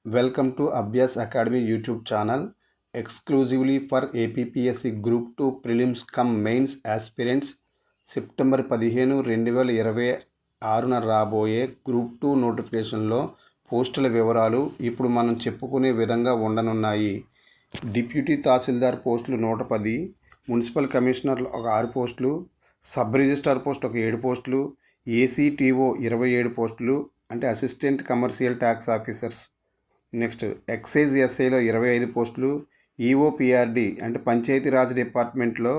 Welcome to Abhyas Academy YouTube channel exclusively for APPSC Group 2 Prelims cum Mains aspirants September 15 2026న రాబోయే group 2 నోటిఫికేషన్లో పోస్టుల వివరాలు ఇప్పుడు మనం చెప్పుకునే విధంగా ఉండనున్నాయి. డిప్యూటీ తహసీల్దార్ పోస్టులు 110, మున్సిపల్ కమిషనర్లు ఒక 6 పోస్టులు, సబ్ రిజిస్ట్రార్ పోస్ట్ ఒక 7 పోస్టులు, ఏసీటీఓ 27 పోస్టులు అంటే assistant commercial tax officers. Next excise ఎస్ఐలో 25 పోస్టులు, ఈఓపిఆర్డి అంటే పంచాయతీరాజ్ డిపార్ట్మెంట్లో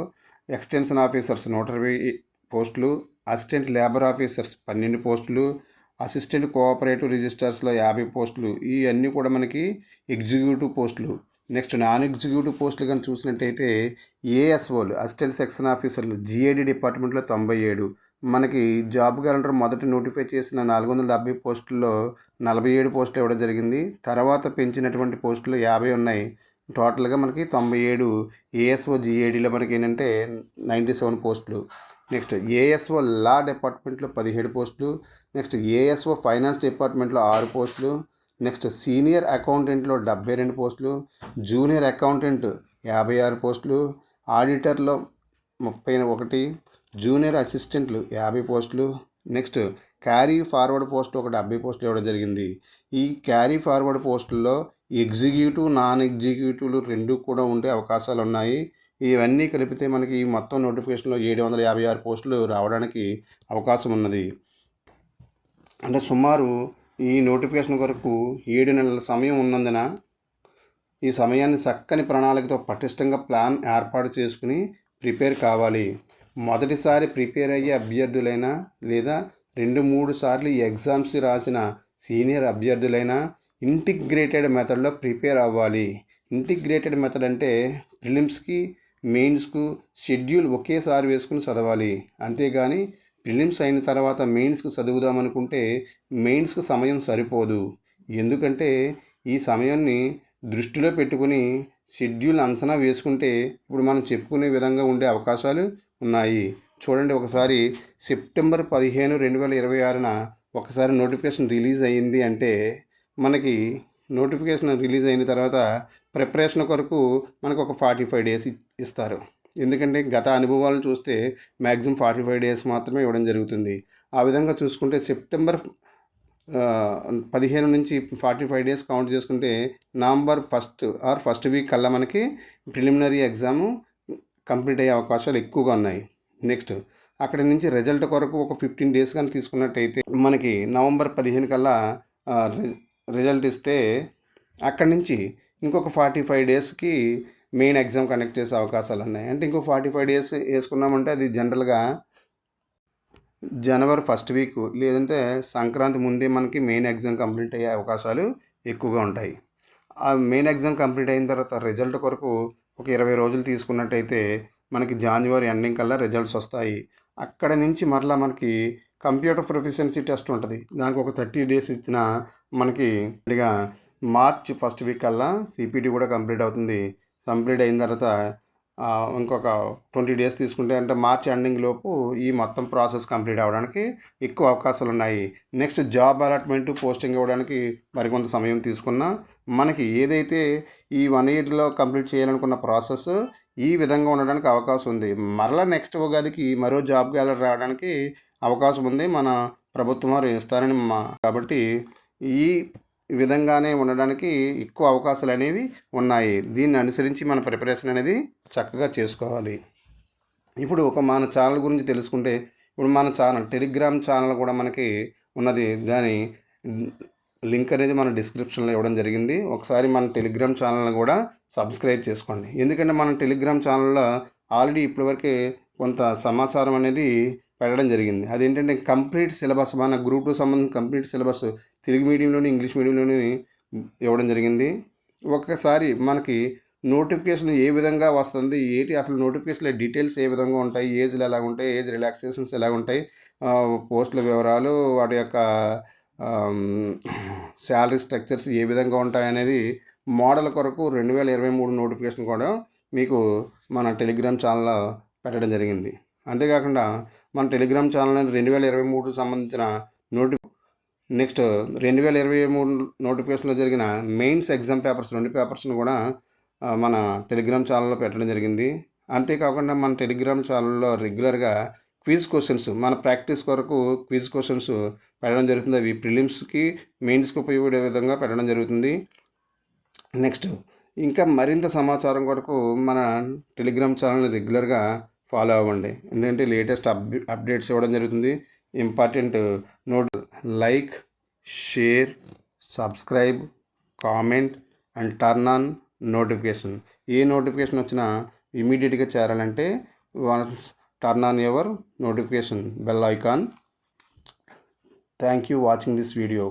ఎక్స్టెన్షన్ ఆఫీసర్స్ 120 పోస్టులు, అసిస్టెంట్ లేబర్ ఆఫీసర్స్ 12 పోస్టులు, అసిస్టెంట్ కోఆపరేటివ్ రిజిస్టర్స్లో 50 పోస్టులు. ఇవన్నీ కూడా మనకి ఎగ్జిక్యూటివ్ పోస్టులు. నెక్స్ట్ నాన్ ఎగ్జిక్యూటివ్ పోస్టులు కానీ చూసినట్టయితే ఏఎస్ఓలు అసిస్టెంట్ సెక్షన్ ఆఫీసర్లు జిఏడి డిపార్ట్మెంట్లో 97. మనకి జాబ్ క్యాలెండర్ మొదట నోటిఫై చేసిన 470 పోస్టుల్లో 47 పోస్టులు ఇవ్వడం జరిగింది. తర్వాత పెంచినటువంటి పోస్టులు 50 ఉన్నాయి. టోటల్గా మనకి 97 ఏఎస్ఓ జిఏడిలో మనకి ఏంటంటే 97 పోస్టులు. నెక్స్ట్ ఏఎస్ఓ లా డిపార్ట్మెంట్లో 17 పోస్టులు. నెక్స్ట్ ఏఎస్ఓ ఫైనాన్స్ డిపార్ట్మెంట్లో 6 పోస్టులు. నెక్స్ట్ సీనియర్ అకౌంటెంట్లో 72 పోస్టులు, జూనియర్ అకౌంటెంట్ 56 పోస్టులు, ఆడిటర్లో 31, జూనియర్ అసిస్టెంట్లు 50 పోస్టులు. నెక్స్ట్ క్యారీ ఫార్వర్డ్ పోస్ట్ ఒక 70 పోస్టులు ఇవ్వడం జరిగింది. ఈ క్యారీ ఫార్వర్డ్ పోస్టుల్లో ఎగ్జిక్యూటివ్ నాన్ ఎగ్జిక్యూటివ్లు రెండు కూడా ఉండే అవకాశాలు ఉన్నాయి. ఇవన్నీ కలిపితే మనకి మొత్తం నోటిఫికేషన్లో 756 పోస్టులు రావడానికి అవకాశం ఉన్నది. అంటే సుమారు ఈ నోటిఫికేషన్ కొరకు 7 నెలల సమయం ఉన్నందున ఈ సమయాన్ని చక్కని ప్రణాళికతో పటిష్టంగా ప్లాన్ ఏర్పాటు చేసుకుని ప్రిపేర్ కావాలి. మొదటిసారి ప్రిపేర్ అయ్యే అభ్యర్థులైనా లేదా 2-3 సార్లు ఈ ఎగ్జామ్స్ రాసిన సీనియర్ అభ్యర్థులైనా ఇంటిగ్రేటెడ్ మెథడ్లో ప్రిపేర్ అవ్వాలి. ఇంటిగ్రేటెడ్ మెథడ్ అంటే ప్రిలిమ్స్కి మెయిన్స్కు షెడ్యూల్ ఒకేసారి వేసుకుని చదవాలి. అంతేగాని ప్రిలిమ్స్ అయిన తర్వాత మెయిన్స్కి చదువుదామనుకుంటే మెయిన్స్కి సమయం సరిపోదు. ఎందుకంటే ఈ సమయాన్ని దృష్టిలో పెట్టుకుని షెడ్యూల్ అంచనా వేసుకుంటే ఇప్పుడు మనం చెప్పుకునే విధంగా ఉండే అవకాశాలు ఉన్నాయి. చూడండి, ఒకసారి సెప్టెంబర్ 15, 2026న ఒకసారి నోటిఫికేషన్ రిలీజ్ అయ్యింది అంటే మనకి నోటిఫికేషన్ రిలీజ్ అయిన తర్వాత ప్రిపరేషన్ కొరకు మనకు ఒక 45 డేస్ ఇస్తారు. ఎందుకంటే గత అనుభవాలను చూస్తే మ్యాక్సిమం 45 డేస్ మాత్రమే ఇవ్వడం జరుగుతుంది. ఆ విధంగా చూసుకుంటే సెప్టెంబర్ 15 నుంచి 45 డేస్ కౌంట్ చేసుకుంటే నవంబర్ ఫస్ట్ వీక్ కల్లా మనకి ప్రిలిమినరీ ఎగ్జాము కంప్లీట్ అయ్యే అవకాశాలు ఎక్కువగా ఉన్నాయి. నెక్స్ట్ అక్కడి నుంచి రిజల్ట్ కొరకు ఒక 15 డేస్ కానీ తీసుకున్నట్టయితే మనకి నవంబర్ 15 కల్లా రిజల్ట్ ఇస్తే అక్కడి నుంచి ఇంకొక 45 డేస్కి మెయిన్ ఎగ్జామ్ కండక్ట్ చేసే అవకాశాలు ఉన్నాయి. అంటే ఇంకో 45 డేస్ వేసుకున్నామంటే అది జనరల్గా జనవరి ఫస్ట్ వీక్ లేదంటే సంక్రాంతి ముందే మనకి మెయిన్ ఎగ్జామ్ కంప్లీట్ అయ్యే అవకాశాలు ఎక్కువగా ఉంటాయి. ఆ మెయిన్ ఎగ్జామ్ కంప్లీట్ అయిన తర్వాత రిజల్ట్ కొరకు ఒక 20 రోజులు తీసుకున్నట్టయితే మనకి జనవరి ఎండింగ్ కల్లా రిజల్ట్స్ వస్తాయి. అక్కడ నుంచి మరలా మనకి కంప్యూటర్ ప్రొఫిషియన్సీ టెస్ట్ ఉంటుంది. దానికి ఒక 30 డేస్ ఇచ్చిన మనకి ఇక మార్చ్ ఫస్ట్ వీక్ కల్లా సిపిటి కూడా కంప్లీట్ అవుతుంది. కంప్లీట్ అయిన తర్వాత ఇంకొక 20 డేస్ తీసుకుంటే అంటే మార్చ్ ఎండింగ్ లోపు ఈ మొత్తం ప్రాసెస్ కంప్లీట్ అవ్వడానికి ఎక్కువ అవకాశాలు ఉన్నాయి. నెక్స్ట్ జాబ్ అలాట్మెంట్ పోస్టింగ్ ఇవ్వడానికి మరికొంత సమయం తీసుకున్నా మనకి ఏదైతే ఈ 1 ఇయర్లో కంప్లీట్ చేయాలనుకున్న ప్రాసెస్ ఈ విధంగా ఉండడానికి అవకాశం ఉంది. మరలా నెక్స్ట్ ఉగాదికి మరో జాబ్ క్యాలెండర్ రావడానికి అవకాశం ఉంది. మన ప్రభుత్వం వారు ఇస్తారని కాబట్టి ఈ విధంగానే ఉండడానికి ఎక్కువ అవకాశాలు అనేవి ఉన్నాయి. దీన్ని అనుసరించి మన ప్రిపరేషన్ అనేది చక్కగా చేసుకోవాలి. ఇప్పుడు మన ఛానల్ గురించి తెలుసుకుంటే ఇప్పుడు మన ఛానల్ టెలిగ్రామ్ ఛానల్ కూడా మనకి ఉన్నది. దాని లింక్ అనేది మన డిస్క్రిప్షన్లో ఇవ్వడం జరిగింది. ఒకసారి మన టెలిగ్రామ్ ఛానల్ని కూడా సబ్స్క్రైబ్ చేసుకోండి. ఎందుకంటే మన టెలిగ్రామ్ ఛానల్లో ఆల్రెడీ ఇప్పటివరకే కొంత సమాచారం అనేది పెట్టడం జరిగింది. అదేంటంటే కంప్లీట్ సిలబస్ మన గ్రూప్ 2 సంబంధించిన కంప్లీట్ సిలబస్ తెలుగు మీడియంలోని ఇంగ్లీష్ మీడియంలోని ఇవ్వడం జరిగింది. ఒకసారి మనకి నోటిఫికేషన్ ఏ విధంగా వస్తుంది, అసలు నోటిఫికేషన్లో డీటెయిల్స్ ఏ విధంగా ఉంటాయి, ఏజ్లు ఎలా ఉంటాయి, ఏజ్ రిలాక్సేషన్స్ ఎలా ఉంటాయి, పోస్టుల వివరాలు, వాటి యొక్క శాలరీ స్ట్రక్చర్స్ ఏ విధంగా ఉంటాయి అనేది మోడల్ కొరకు 2023 నోటిఫికేషన్ కూడా మీకు మన టెలిగ్రామ్ ఛానల్లో పెట్టడం జరిగింది. అంతేకాకుండా మన టెలిగ్రామ్ ఛానల్ 2023 సంబంధించిన నెక్స్ట్ 2023 నోటిఫికేషన్లో జరిగిన మెయిన్స్ ఎగ్జామ్ పేపర్స్ 2 పేపర్స్ను కూడా మన టెలిగ్రామ్ ఛానల్లో పెట్టడం జరిగింది. అంతేకాకుండా మన టెలిగ్రామ్ ఛానల్లో రెగ్యులర్గా క్విజ్ క్వశ్చన్స్ మన ప్రాక్టీస్ కొరకు క్విజ్ క్వశ్చన్స్ పెట్టడం జరుగుతుంది. అవి ప్రిలిమ్స్కి మెయిన్స్కి ఉపయోగపడే విధంగా పెట్టడం జరుగుతుంది. నెక్స్ట్ ఇంకా మరింత సమాచారం కొరకు మన టెలిగ్రామ్ ఛానల్ని రెగ్యులర్గా ఫాలో అవ్వండి. ఎందుకంటే లేటెస్ట్ అప్డేట్స్ ఇవ్వడం జరుగుతుంది. Important note like, share, subscribe, comment and turn on notification. A notification వచ్చినా ఇమీడియట్గా చేరాలంటే once turn on your notification bell icon. Thank you watching this video.